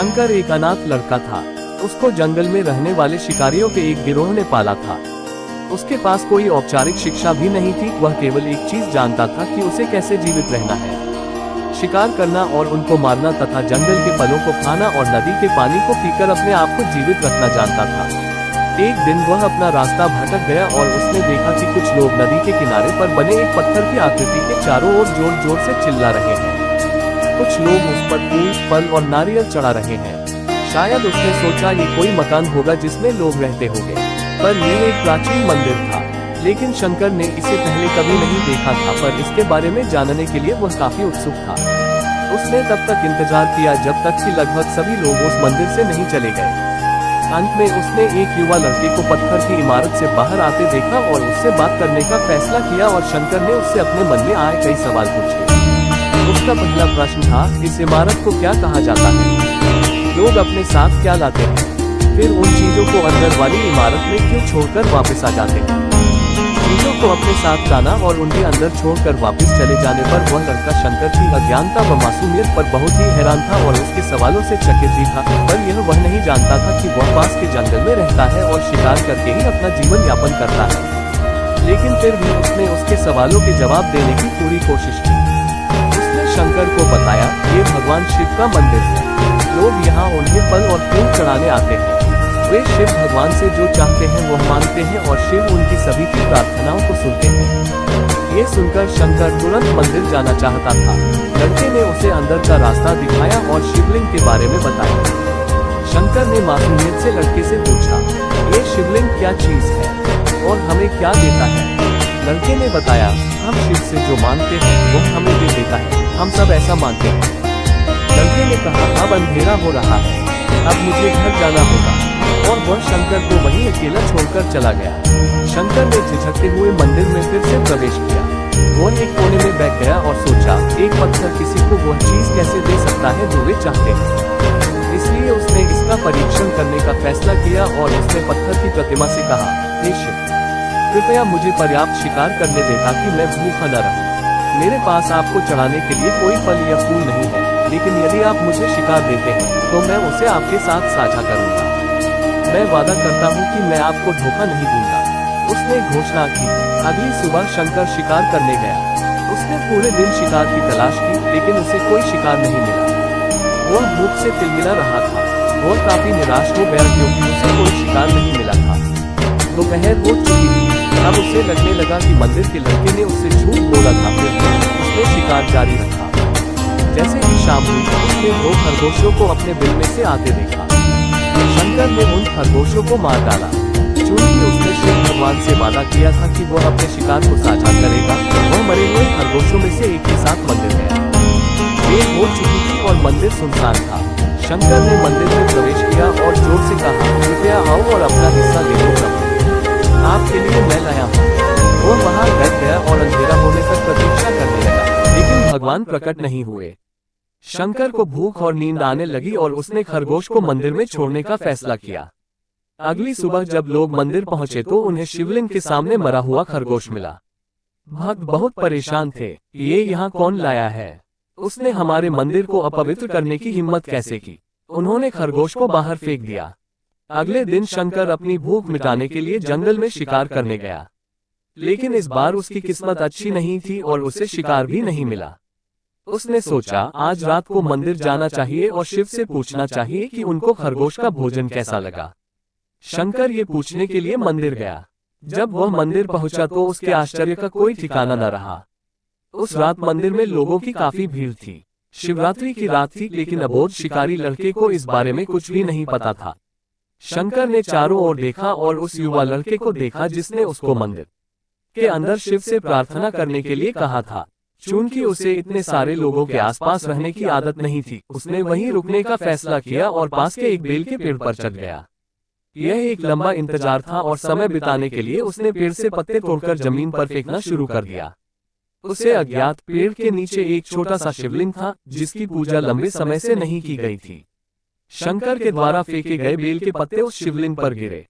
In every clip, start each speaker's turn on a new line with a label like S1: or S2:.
S1: शंकर एक अनाथ लड़का था। उसको जंगल में रहने वाले शिकारियों के एक गिरोह ने पाला था। उसके पास कोई औपचारिक शिक्षा भी नहीं थी। वह केवल एक चीज जानता था कि उसे कैसे जीवित रहना है, शिकार करना और उनको मारना तथा जंगल के फलों को खाना और नदी के पानी को पीकर अपने आप को जीवित रखना जानता था। एक दिन वह अपना रास्ता भटक गया और उसने देखा कि कुछ लोग नदी के किनारे पर बने एक पत्थर की आकृति के चारों ओर जोर जोर से चिल्ला रहे हैं। कुछ लोग उस पर फूल, फल और नारियल चढ़ा रहे हैं। शायद उसने सोचा ये कोई मकान होगा जिसमें लोग रहते होंगे, पर यह एक प्राचीन मंदिर था। लेकिन शंकर ने इसे पहले कभी नहीं देखा था, पर इसके बारे में जानने के लिए वह काफी उत्सुक था। उसने तब तक इंतजार किया जब तक कि लगभग सभी लोग उस मंदिर से नहीं चले गए। अंत में उसने एक युवा लड़के को पत्थर की इमारत से बाहर आते देखा और उससे बात करने का फैसला किया और शंकर ने उससे अपने मन में आए कई सवाल पूछे। उसका पहला प्रश्न था, इस इमारत को क्या कहा जाता है? लोग अपने साथ क्या लाते हैं? फिर उन चीजों को अंदर वाली इमारत में क्यों छोड़कर वापस आ जाते हैं? चीजों को अपने साथ लाना और उनके अंदर छोड़कर वापस चले जाने पर वह लड़का शंकर की अज्ञानता व मासूमियत पर बहुत ही हैरान था और उसके सवालों से चकित भी था। पर यह वह नहीं जानता था कि वह पास के जंगल में रहता है और शिकार करके ही अपना जीवन यापन करता है। लेकिन फिर भी उसने उसके सवालों के जवाब देने की पूरी कोशिश की। उसने शंकर को बताया, ये भगवान शिव का मंदिर है। लोग यहाँ उन्हें फल और फूल चढ़ाने आते हैं। वे शिव भगवान से जो चाहते हैं वह मांगते हैं और शिव उनकी सभी की प्रार्थनाओं को सुनते हैं। ये सुनकर शंकर तुरंत मंदिर जाना चाहता था। लड़के ने उसे अंदर का रास्ता दिखाया और शिवलिंग के बारे में बताया। शंकर ने मासूमियत से लड़के से पूछा, ये शिवलिंग क्या चीज है और हमें क्या देता है? लड़के ने बताया, हम शिव से जो मांगते हैं वो हमें दे देता है, हम सब ऐसा मानते हैं। लड़के ने कहा, अब अंधेरा हो रहा है, अब मुझे घर जाना होगा। और वह शंकर को वहीं अकेला छोड़कर चला गया। शंकर ने झिझकते हुए मंदिर में फिर से प्रवेश किया। वह एक कोने में बैठ गया और सोचा, एक पत्थर किसी को वह चीज कैसे दे सकता है जो वे चाहते हैं। इसलिए उसने इसका परीक्षण करने का फैसला किया और उसने पत्थर की प्रतिमा से कहा, हे शिव, कृपया मुझे पर्याप्त शिकार करने दे ताकि मैं भूखा न रहूं। मेरे पास आपको चढ़ाने के लिए कोई फल या फूल नहीं है, लेकिन यदि आप मुझे शिकार देते हैं तो मैं उसे आपके साथ साझा करूंगा। मैं वादा करता हूँ कि मैं आपको धोखा नहीं दूंगा। उसने घोषणा की। अगली सुबह शंकर शिकार करने गया। उसने पूरे दिन शिकार की तलाश की, लेकिन उसे कोई शिकार नहीं मिला। वह भूख से तिलमिला रहा था। वह काफी निराश हो गया क्योंकि उसे कोई शिकार नहीं मिला था। दोपहर हो चुकी थी। अब उसे लगने लगा कि मंदिर के लड़के ने उससे झूठ बोला था। फिर उसने शिकार जारी रखा। जैसे ही शाम हुई, उसने 2 खरगोशों को अपने बिल में से आते देखा। शंकर ने उन खरगोशों को मार डाला। चूंकि उसने शिव भगवान से वादा किया था कि वह अपने शिकार को साझा करेगा, वह मरे हुए खरगोशों में से एक के साथ मंदिर गया। देर हो चुकी थी और मंदिर सुनसान था। शंकर ने मंदिर में प्रवेश किया और जोर से कहा, कृपया आओ और अपना हिस्सा ले लो प्रभु, आपके लिए मैं लाया हूँ। वह वहाँ बैठ गया और अंधेरा होने तक प्रतीक्षा करने लगा, लेकिन भगवान प्रकट नहीं हुए। शंकर को भूख और नींद आने लगी और उसने खरगोश को मंदिर में छोड़ने का फैसला किया। अगली सुबह जब लोग मंदिर पहुंचे तो उन्हें शिवलिंग के सामने मरा हुआ खरगोश मिला। भक्त बहुत परेशान थे। ये यहाँ कौन लाया है? उसने हमारे मंदिर को अपवित्र करने की हिम्मत कैसे की? उन्होंने खरगोश को बाहर फेंक दिया। अगले दिन शंकर अपनी भूख मिटाने के लिए जंगल में शिकार करने गया, लेकिन इस बार उसकी किस्मत अच्छी नहीं थी और उसे शिकार भी नहीं मिला। उसने सोचा, आज रात को मंदिर जाना चाहिए और शिव से पूछना चाहिए कि उनको खरगोश का भोजन कैसा लगा। शंकर ये पूछने के लिए मंदिर गया। जब वह मंदिर पहुंचा तो उसके आश्चर्य का कोई ठिकाना न रहा। उस रात मंदिर में लोगों की काफी भीड़ थी। शिवरात्रि की रात थी, लेकिन अबोध शिकारी लड़के को इस बारे में कुछ भी नहीं पता था। शंकर ने चारों ओर देखा और उस युवा लड़के को देखा जिसने उसको मंदिर के अंदर शिव से प्रार्थना करने के लिए कहा था। चूंकि उसे इतने सारे लोगों के आसपास रहने की आदत नहीं थी, उसने वहीं रुकने का फैसला किया और पास के एक बेल के पेड़ पर चढ़ गया। यह एक लंबा इंतजार था और समय बिताने के लिए उसने पेड़ से पत्ते तोड़कर जमीन पर फेंकना शुरू कर दिया। उसे अज्ञात पेड़ के नीचे एक छोटा सा शिवलिंग था जिसकी पूजा लंबे समय से नहीं की गई थी। शंकर के द्वारा फेंके गए बेल के पत्ते उस शिवलिंग पर गिरे।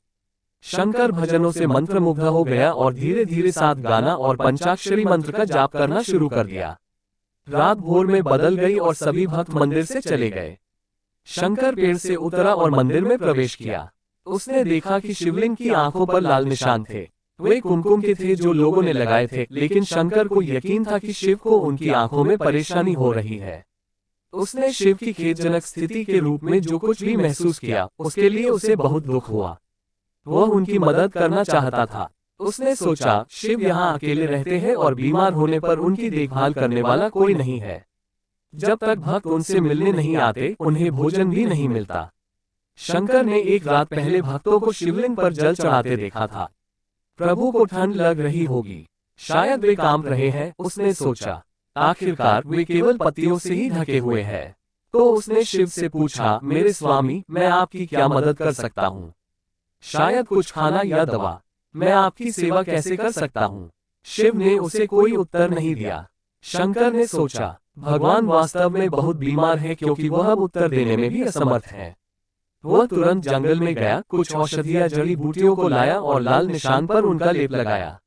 S1: शंकर भजनों से मंत्रमुग्ध हो गया और धीरे धीरे साथ गाना और पंचाक्षरी मंत्र का जाप करना शुरू कर दिया। रात भोर में बदल गई और सभी भक्त मंदिर से चले गए। शंकर पेड़ से उतरा और मंदिर में प्रवेश किया। उसने देखा कि शिवलिंग की आंखों पर लाल निशान थे। वे कुमकुम के थे जो लोगों ने लगाए थे, लेकिन शंकर को यकीन था कि शिव को उनकी आंखों में परेशानी हो रही है। उसने शिव की खेदजनक स्थिति के रूप में जो कुछ भी महसूस किया, उसके लिए उसे बहुत दुख हुआ। वह उनकी मदद करना चाहता था। उसने सोचा, शिव यहाँ अकेले रहते हैं और बीमार होने पर उनकी देखभाल करने वाला कोई नहीं है। जब तक भक्त उनसे मिलने नहीं आते, उन्हें भोजन भी नहीं मिलता। शंकर ने एक रात पहले भक्तों को शिवलिंग पर जल चढ़ाते देखा था। प्रभु को ठंड लग रही होगी, शायद वे कांप रहे हैं, उसने सोचा। आखिरकार वे केवल पत्तियों से ही ढके हुए हैं। तो उसने शिव से पूछा, मेरे स्वामी, मैं आपकी क्या मदद कर सकता हूँ? शायद कुछ खाना या दवा। मैं आपकी सेवा कैसे कर सकता हूँ? शिव ने उसे कोई उत्तर नहीं दिया। शंकर ने सोचा, भगवान वास्तव में बहुत बीमार है क्योंकि वह अब उत्तर देने में भी असमर्थ है। वह तुरंत जंगल में गया, कुछ औषधीय जड़ी बूटियों को लाया और लाल निशान पर उनका लेप लगाया।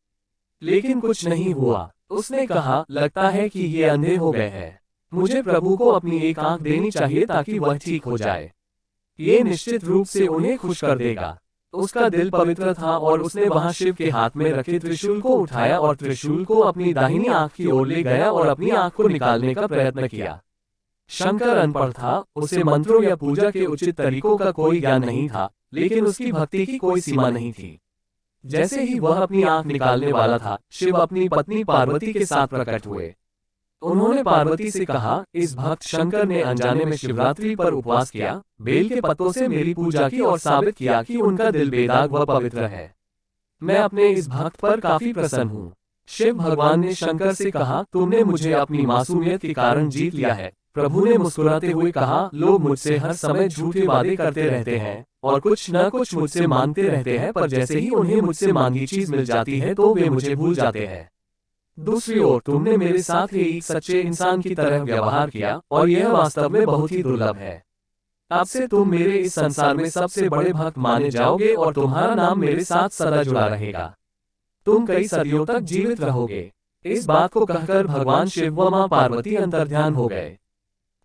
S1: लेकिन कुछ नहीं हुआ। उसने कहा, लगता है कि ये अंधे हो गए हैं। मुझे प्रभु को अपनी एक आंख देनी चाहिए ताकि वह ठीक हो जाए। ये निश्चित रूप से उन्हें खुश कर देगा। उसका दिल पवित्र था और उसने वहां शिव के हाथ में रखे त्रिशूल को उठाया और त्रिशूल को अपनी दाहिनी आंख की ओर ले गया और अपनी आंख को निकालने का प्रयत्न किया। शंकर अनपढ़ था, उसे मंत्रों या पूजा के उचित तरीकों का कोई ज्ञान नहीं था, लेकिन उसकी भक्ति की कोई सीमा नहीं थी। जैसे ही वह अपनी आंख निकालने वाला था, शिव अपनी पत्नी पार्वती के साथ प्रकट हुए। उन्होंने पार्वती से कहा, इस भक्त शंकर ने अनजाने में शिवरात्रि पर उपवास किया, बेल के पत्तों से मेरी पूजा की और साबित किया कि उनका दिल बेदाग व पवित्र है। मैं अपने इस भक्त पर काफी प्रसन्न हूँ। शिव भगवान ने शंकर से कहा, तुमने मुझे अपनी मासूमियत के कारण जीत लिया है। प्रभु ने मुस्कुराते हुए कहा, लोग मुझसे हर समय झूठे वादे करते रहते हैं और कुछ न कुछ मुझसे मांगते रहते हैं, पर जैसे ही उन्हें मुझसे मांगी चीज मिल जाती है तो वे मुझे भूल जाते हैं। दूसरी ओर तुमने मेरे साथ एक सच्चे इंसान की तरह व्यवहार किया और यह वास्तव में बहुत ही दुर्लभ है। अब से तुम मेरे इस संसार में सबसे बड़े भक्त माने जाओगे और तुम्हारा नाम मेरे साथ सदा जुड़ा रहेगा। तुम कई सदियों तक जीवित रहोगे। इस बात को कहकर भगवान शिव व मां पार्वती अंतर्ध्यान हो गए।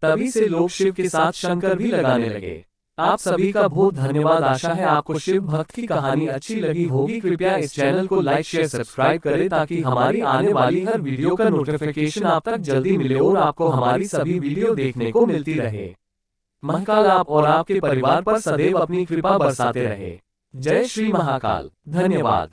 S1: तभी से लोग शिव के साथ शंकर भी लगाने लगे। आप सभी का बहुत धन्यवाद। आशा है आपको शिव भक्त की कहानी अच्छी लगी होगी। कृपया इस चैनल को लाइक शेयर सब्सक्राइब करें ताकि हमारी आने वाली हर वीडियो का नोटिफिकेशन आप तक जल्दी मिले और आपको हमारी सभी वीडियो देखने को मिलती रहे। महाकाल आप और आपके परिवार पर सदैव अपनी कृपा बरसाते रहे। जय श्री महाकाल। धन्यवाद।